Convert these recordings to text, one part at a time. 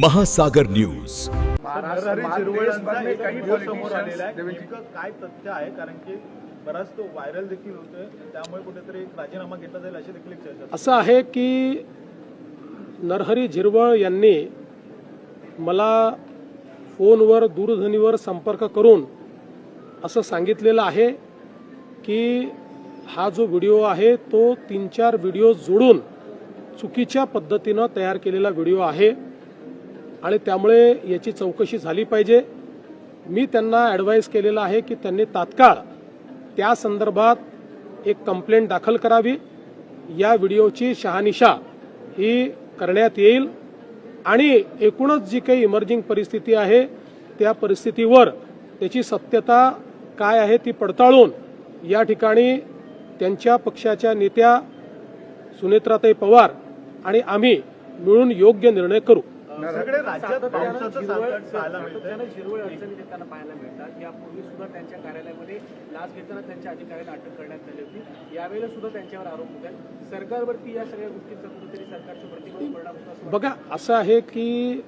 महासागर न्यूज. समोर आलेला आहे. नेमकं काय तथ्य आहे, कारण की बराच तो व्हायरल देखील होतोय, त्यामुळे कुठेतरी एक राजीनामा घेतला जाईल अशी देखील एक चर्चा. असं आहे की नरहरी झिरवळ यांनी मला फोनवर दूरध्वनीवर संपर्क करून असं सांगितलेलं आहे की हा जो व्हिडिओ आहे तो 3-4 व्हिडिओ जोडून चुकीच्या पद्धतीनं तयार केलेला व्हिडिओ आहे आणि त्यामुळे याची चौकशी झाली पाहिजे. मी त्यांना ॲडवाईस केलेलं आहे की त्यांनी तात्काळ त्या संदर्भात एक कंप्लेंट दाखल करावी. या व्हिडिओची शहानिशा ही करण्यात येईल आणि एकूणच जी काही इमर्जिंग परिस्थिती आहे त्या परिस्थितीवर त्याची सत्यता काय आहे ती पडताळून या ठिकाणी त्यांच्या पक्षाच्या नेत्या सुनेत्राताई पवार आणि आम्ही मिळून योग्य निर्णय करू. सगळे राज्यात पावसाचं संकट पाहायला मिळतंय. शिरोळ अडचणी देताना पाहायला मिळतात. यापूर्वी सुद्धा त्यांच्या कार्यालयामध्ये लाच घेताना त्यांच्या अधिकाऱ्यांना अटक करण्यात आली होती. यावेळेला सुद्धा त्यांच्यावर आरोप होत आहेत. सरकारवरती या सगळ्या गोष्टींचा कुठेतरी सरकारच्या प्रतिबंध परिणाम होतो. बघा, असं आहे की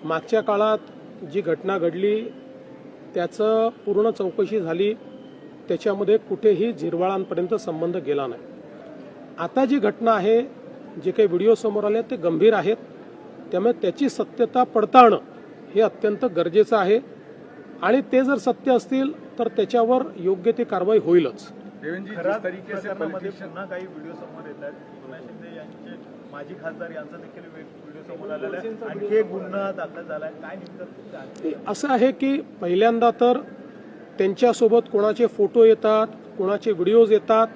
मागच्या काळात जी घटना घडली त्याचं पूर्ण चौकशी झाली, त्याच्यामध्ये कुठेही झिरवाळांपर्यंत संबंध गेला नाही. आता जी घटना आहे, जे काही व्हिडिओ समोर आले ते गंभीर आहेत, त्यामुळे त्याची सत्यता पडताळणं हे अत्यंत गरजेचं आहे आणि ते जर सत्य असतील तर त्याच्यावर योग्य ती कारवाई होईलच. प्रकरणामध्ये पुन्हा काही व्हिडिओ समोर येत आहेत. एकनाथ शिंदे यांचे माजी खासदार यांचा देखील व्हिडिओ समोर आलेला आहे. आणखी एक गुन्हा दाखल झालाय. काय नेमकं असं आहे की पहिल्यांदा तर त्यांच्यासोबत कोणाचे फोटो येतात, कोणाचे व्हिडिओज येतात,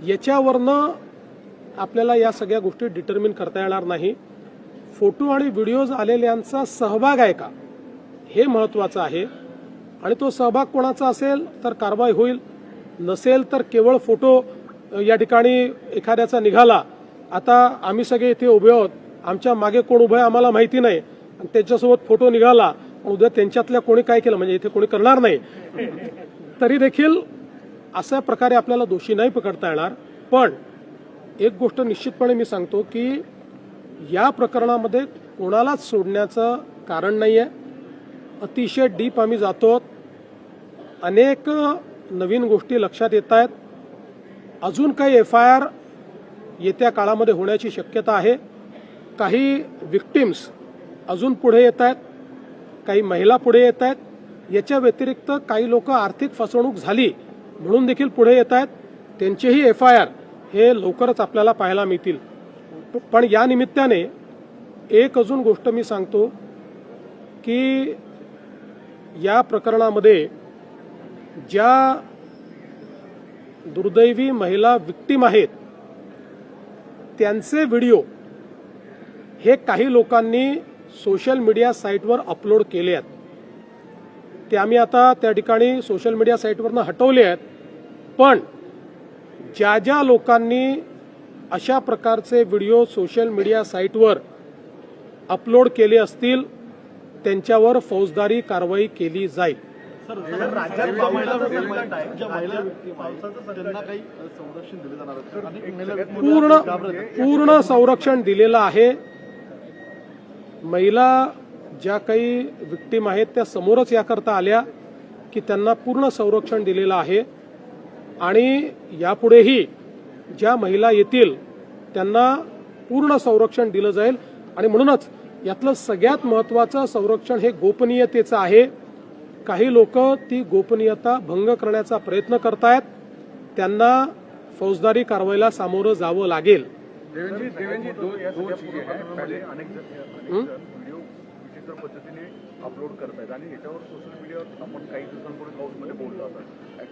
याच्यावरनं आपल्याला या सगळ्या गोष्टी डिटर्मिन करता येणार नाही. फोटो आणि व्हिडिओज आलेल्यांचा सहभाग आहे का हे महत्त्वाचं आहे आणि तो सहभाग कोणाचा असेल तर कारवाई होईल, नसेल तर केवळ फोटो या ठिकाणी एखाद्याचा निघाला, आता आम्ही सगळे इथे उभे आहोत, आमच्या मागे कोण उभं आहे आम्हाला माहिती नाही आणि त्याच्यासोबत फोटो निघाला, उद्या त्यांच्यातल्या कोणी काय केलं म्हणजे इथे कोणी करणार नाही, तरी देखील अशा प्रकारे आपल्याला दोषी नाही पकडता येणार. पण एक गोष्ट निश्चितपणे मी सांगतो की या प्रकरणामध्ये कोणालाच सोडण्याचं कारण नाही आहे. अतिशय डीप आम्ही जातो. अनेक नवीन गोष्टी लक्षात येत आहेत. अजून काही FIR येत्या काळामध्ये होण्याची शक्यता आहे. काही विक्टिम्स अजून पुढे येत आहेत, काही महिला पुढे येत आहेत. याच्या व्यतिरिक्त काही लोक आर्थिक फसवणूक झाली म्हणून देखील पुढे येत आहेत. त्यांचेही FIR हे लवकरच आपल्याला पाहायला मिळतील. पण या निमित्ताने एक अजून गोष्ट मी सांगतो की या प्रकरणामध्ये ज्या दुर्दैवी महिला विक्टिम आहेत त्यांचे व्हिडिओ हे काही लोकांनी सोशल मीडिया साईटवर अपलोड केले आहेत. ते आम्ही आता त्या ठिकाणी सोशल मीडिया साईटवरनं हटवले आहेत. पण ज्या ज्या लोकांनी अशा प्रकारचे व्हिडिओ सोशल मीडिया साईटवर अपलोड केले असतील त्यांच्यावर फौजदारी कारवाई केली जाईल. राज्यात पूर्ण संरक्षण दिलेलं आहे. महिला ज्या काही विक्टीम आहेत त्या समोरच याकरता आल्या की त्यांना पूर्ण संरक्षण दिलेलं आहे आणि यापुढेही ज्या महिला येतील त्यांना पूर्ण संरक्षण दिलं जाईल. आणि म्हणूनच यातलं सगळ्यात महत्त्वाचं संरक्षण हे गोपनीयतेचं आहे. काही लोक ती गोपनीयता भंग करण्याचा प्रयत्न करतायत, त्यांना फौजदारी कारवाईला सामोरं जावं लागेल. अपलोड करतायत आणि याच्यावर सोशल मीडियावर आपण काही दिवसांपूर्वी हाऊसमध्ये बोललो होता.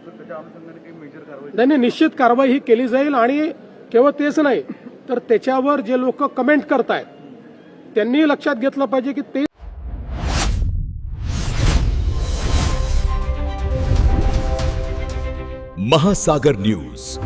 त्याच्या अनुषंगाने काही मेजर कारवाई नाही, निश्चित कारवाई ही केली जाईल. आणि केवळ तेच नाही तर त्याच्यावर जे लोक कमेंट करतायत त्यांनी लक्षात घेतलं पाहिजे की ते महासागर न्यूज.